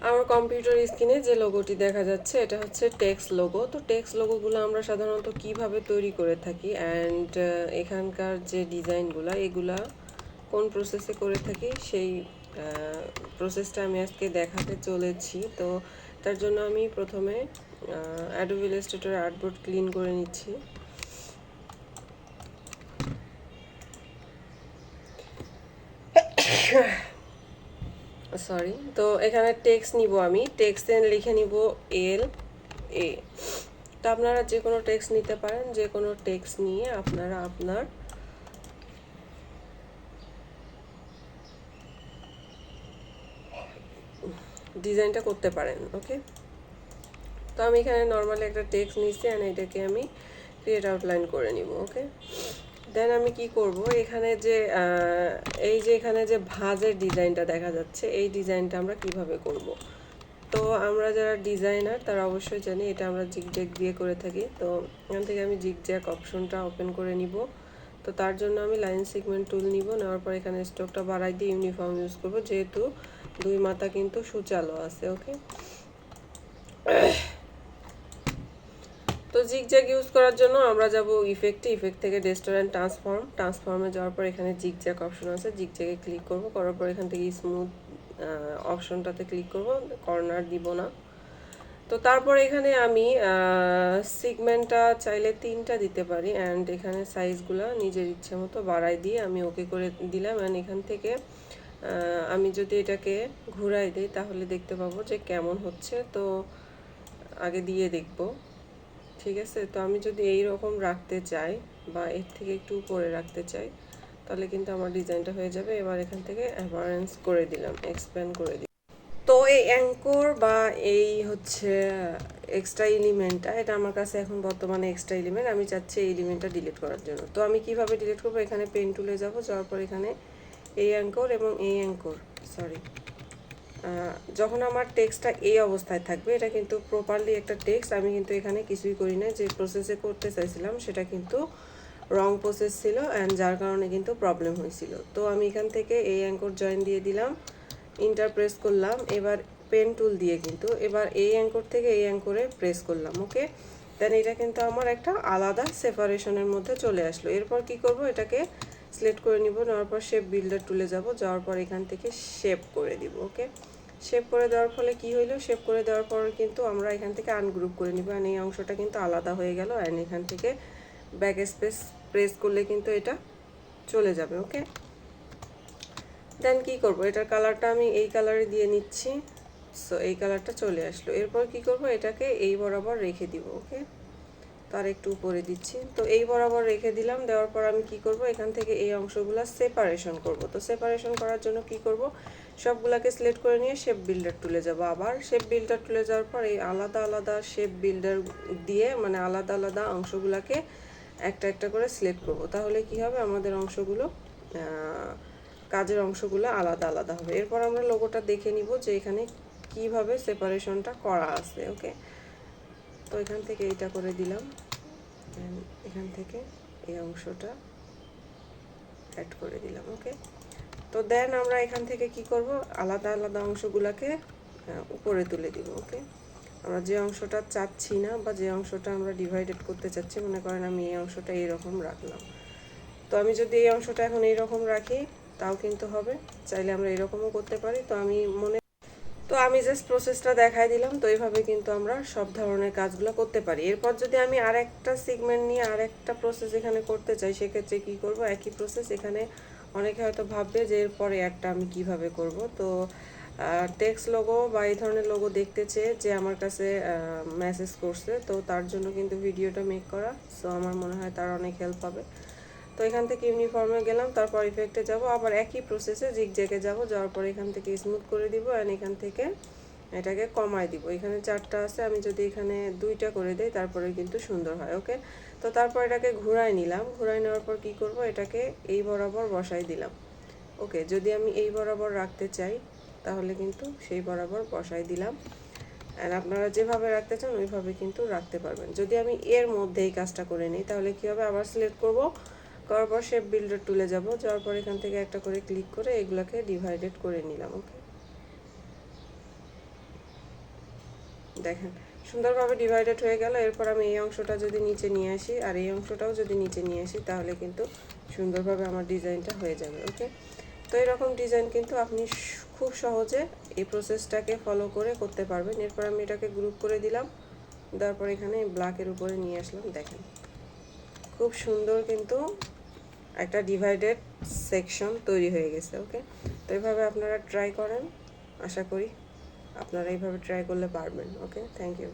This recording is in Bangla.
আমার কম্পিউটার স্ক্রিনে যে লোগোটি দেখা যাচ্ছে এটা হচ্ছে টেক্সট লোগো। তো টেক্সট লোগোগুলো আমরা সাধারণত কিভাবে তৈরি করে থাকি অ্যান্ড এখানকার যে ডিজাইনগুলো এগুলা কোন প্রসেসে করে থাকি সেই প্রসেসটা আমি আজকে দেখাতে চলেছি। তো তার জন্য আমি প্রথমে অ্যাডোবি ইলাস্ট্রেটর আর্টবোর্ড ক্লিন করে নিচ্ছি। সরি, তো এখানে টেক্সট নিব, আমি টেক্সটে লিখে নিব এল এ। তো আপনারা যে কোনো টেক্সট নিতে পারেন, যে কোনো টেক্সট নিয়ে আপনারা আপনার ডিজাইনটা করতে পারেন। ওকে, তো আমি এখানে নর্মালি একটা টেক্সট নিচ্ছি অ্যান্ড এটাকে আমি ক্রিয়েট আউটলাইন করে নিব। ওকে, দেন আমি কি করব, এখানে যে এখানে যে ভাঁজের ডিজাইনটা দেখা যাচ্ছে এই ডিজাইনটা আমরা কিভাবে করব। তো আমরা যারা ডিজাইনার তারা অবশ্যই জানি এটা আমরা জিগজ্যাগ দিয়ে করে থাকি। তো এখান থেকে আমি জিগজ্যাগ অপশনটা ওপেন করে নিব। তো তার জন্য আমি লাইন সেগমেন্ট টুল নিব, নেওয়ার পর এখানে স্ট্রোকটা বাড়াই দিয়ে ইউনিফর্ম ইউজ করব, যেহেতু দুই মাথা কিন্তু সুচালো আছে। ওকে, তো জিগজ্যাগ ইউজ করার জন্য আমরা যাব ইফেক্ট থেকে রেস্টোরেন্ট ট্রান্সফর্মে যাওয়ার পর এখানে জিগজ্যাগ অপশন আছে, জিগজ্যাগে ক্লিক করব, করার পর এখান থেকে স্মুথ অপশনটাতে ক্লিক করব, কর্নার দিব না। তো তারপর এখানে আমি সিগমেন্টটা চাইলে 3টা দিতে পারি অ্যান্ড এখানে সাইজগুলো নিজের ইচ্ছে মতো বাড়াই দিয়ে আমি ওকে করে দিলাম। অ্যান্ড এখান থেকে আমি যদি এটাকে ঘুরাই দিই তাহলে দেখতে পাবো যে কেমন হচ্ছে। তো আগে দিয়ে দেখব। ঠিক আছে, তো আমি যদি এই রকম রাখতে চাই বা এর থেকে একটু উপরে রাখতে চাই তাহলে কিন্তু আমার ডিজাইনটা হয়ে যাবে। এবার এখান থেকে অ্যাভারেন্স করে দিলাম, এক্সপ্যান্ড করে দিলাম। তো এই অ্যাঙ্কর বা এই হচ্ছে এক্সট্রা এলিমেন্টটা, এটা আমার কাছে এখন বর্তমানে এক্সট্রা এলিমেন্ট, আমি চাচ্ছি এই এলিমেন্টটা ডিলিট করার জন্য। তো আমি কিভাবে ডিলিট করবো, এখানে পেন টুলে যাব, যাওয়ার পর এখানে এই অ্যাঙ্কর এবং এই অ্যাঙ্কর, সরি, যখন আমার টেক্সটটা এই অবস্থায় থাকবে এটা কিন্তু প্রপারলি একটা টেক্সট, আমি কিন্তু এখানে কিছুই করি না, যে প্রসেসে করতে চাইছিলাম সেটা কিন্তু রং প্রসেস ছিল অ্যান্ড যার কারণে কিন্তু প্রবলেম হয়েছিল। তো আমি এখান থেকে এই অ্যাঙ্কর জয়েন দিয়ে দিলাম, ইন্টার প্রেস করলাম, এবার পেন টুল দিয়ে কিন্তু এবার এই অ্যাঙ্কর থেকে এই অ্যাঙ্করে প্রেস করলাম। ওকে, দেন এটা কিন্তু আমার একটা আলাদা সেপারেশনের মধ্যে চলে আসলো। এরপর কি করব, এটাকে সিলেক্ট করে নিব, নেওয়ার পর শেপ বিল্ডার টুলে যাব, যাওয়ার পর এখান থেকে শেপ করে দিব। ওকে, শেপ করে দেওয়ার ফলে কি হইলো, শেপ করে দেওয়ার পর কিন্তু আমরা এখান থেকে আনগ্রুপ করে নিব অ্যান্ড এই অংশটা কিন্তু আলাদা হয়ে গেল অ্যান্ড এখান থেকে ব্যাক স্পেস প্রেস করলে কিন্তু এটা চলে যাবে। ওকে, দেন কি করব, এটার কালারটা আমি এই কালারে দিয়ে নিচ্ছি। সো এই কালারটা চলে আসলো। এরপর কি করব, এটাকে এই বরাবর রেখে দিব। ওকে, তার একটু উপরে দিচ্ছি, তো এই বরাবর রেখে দিলাম। দেওয়ার পর আমি কি করব, এখান থেকে এই অংশগুলো সেপারেশন করব। তো সেপারেশন করার জন্য কি করব, সবগুলাকে সিলেক্ট করে নিয়ে শেপ বিল্ডার টুলে যাব, আবার শেপ বিল্ডার টুলে যাওয়ার পর এই আলাদা আলাদা শেপ বিল্ডার দিয়ে মানে আলাদা আলাদা অংশগুলোকে একটা একটা করে সিলেক্ট করব। তাহলে কি হবে, আমাদের অংশগুলো কাজের অংশগুলো আলাদা আলাদা হবে। এরপর আমরা লোগোটা দেখে নিব যে এখানে কিভাবে সেপারেশনটা করা আছে। ওকে, তো এখান থেকে এইটা করে দিলাম, এখান থেকে এই অংশটা অ্যাড করে দিলাম। ওকে, তো দেন আমরা এখান থেকে কি করব, আলাদা আলাদা অংশগুলোকে উপরে তুলে দিব। ওকে, আমরা যে অংশটা চাচ্ছি না বা যে অংশটা আমরা ডিভাইডেড করতে চাচ্ছি, মনে করেন আমি এই অংশটা এইরকম রাখলাম, তো আমি যদি এই অংশটা এখন এইরকম রাখি তাও কিন্তু হবে, চাইলে আমরা এরকমও করতে পারি। তো আমি জাস্ট প্রসেসটা দেখাই দিলাম। তো এইভাবে কিন্তু আমরা সব ধরনের কাজগুলো করতে পারি। এরপর যদি আমি আরেকটা সেগমেন্ট নিয়ে আরেকটা প্রসেস এখানে করতে চাই, সেক্ষেত্রে কি করব, একই প্রসেস, এখানে অনেকে হয়তো ভাববে যে এরপরে একটা আমি কিভাবে করব। তো টেক্সট লোগো বা এই ধরনের লোগো দেখতে চেয়ে যে আমার কাছে মেসেজ করছে, তো তার জন্য কিন্তু ভিডিওটা মেক করা। সো আমার মনে হয় তার অনেক হেল্প হবে। তো এখান থেকে ইউনিফর্মে গেলাম, তারপর ইফেক্টে যাব, আবার একই প্রসেসে জিগজ্যাগে যাব, যাওয়ার পর এখান থেকে স্মুথ করে দিব অ্যান্ড এখান থেকে এটাকে কমায় দিব। এখানে 4টা আছে, আমি যদি এখানে 2টা করে দিই তারপরে কিন্তু সুন্দর হয়। ওকে, তো তারপর এটাকে ঘুরাই নিলাম, ঘুরাই নেওয়ার পর কি করব, এটাকে এই বরাবর বসাই দিলাম। ওকে, যদি আমি এই বরাবর রাখতে চাই তাহলে কিন্তু সেই বরাবর বসাই দিলাম অ্যান্ড আপনারা যেভাবে রাখতে চান ওইভাবে কিন্তু রাখতে পারবেন। যদি আমি এর মধ্যে এই কাজটা করে নিই তাহলে কি হবে, আবার সিলেক্ট করব, করার পর শেপ বিল্ডার টুলে যাব, যাওয়ার পর এখান থেকে একটা করে ক্লিক করে এগুলোকে ডিভাইডেড করে নিলাম। ওকে, দেখেন সুন্দরভাবে ডিভাইডেড হয়ে গেল। এরপর আমি এই অংশটা যদি নিচে নিয়ে আসি আর এই অংশটাও যদি নিচে নিয়ে আসি তাহলে কিন্তু সুন্দরভাবে আমার ডিজাইনটা হয়ে যাবে। ওকে, তো এরকম ডিজাইন কিন্তু আপনি খুব সহজে এই প্রসেসটাকে ফলো করে করতে পারবেন। এরপর আমি এটাকে গ্রুপ করে দিলাম, দেওয়ার পর এখানে ব্ল্যাকের উপরে নিয়ে আসলাম। দেখেন খুব সুন্দর কিন্তু একটা ডিভাইডেড সেকশন তৈরি হয়ে গেছে। ওকে, তো এইভাবে আপনারা ট্রাই করেন, আশা করি আপনারা এইভাবে ট্রাই করলে পারবেন। ওকে, থ্যাংক ইউ।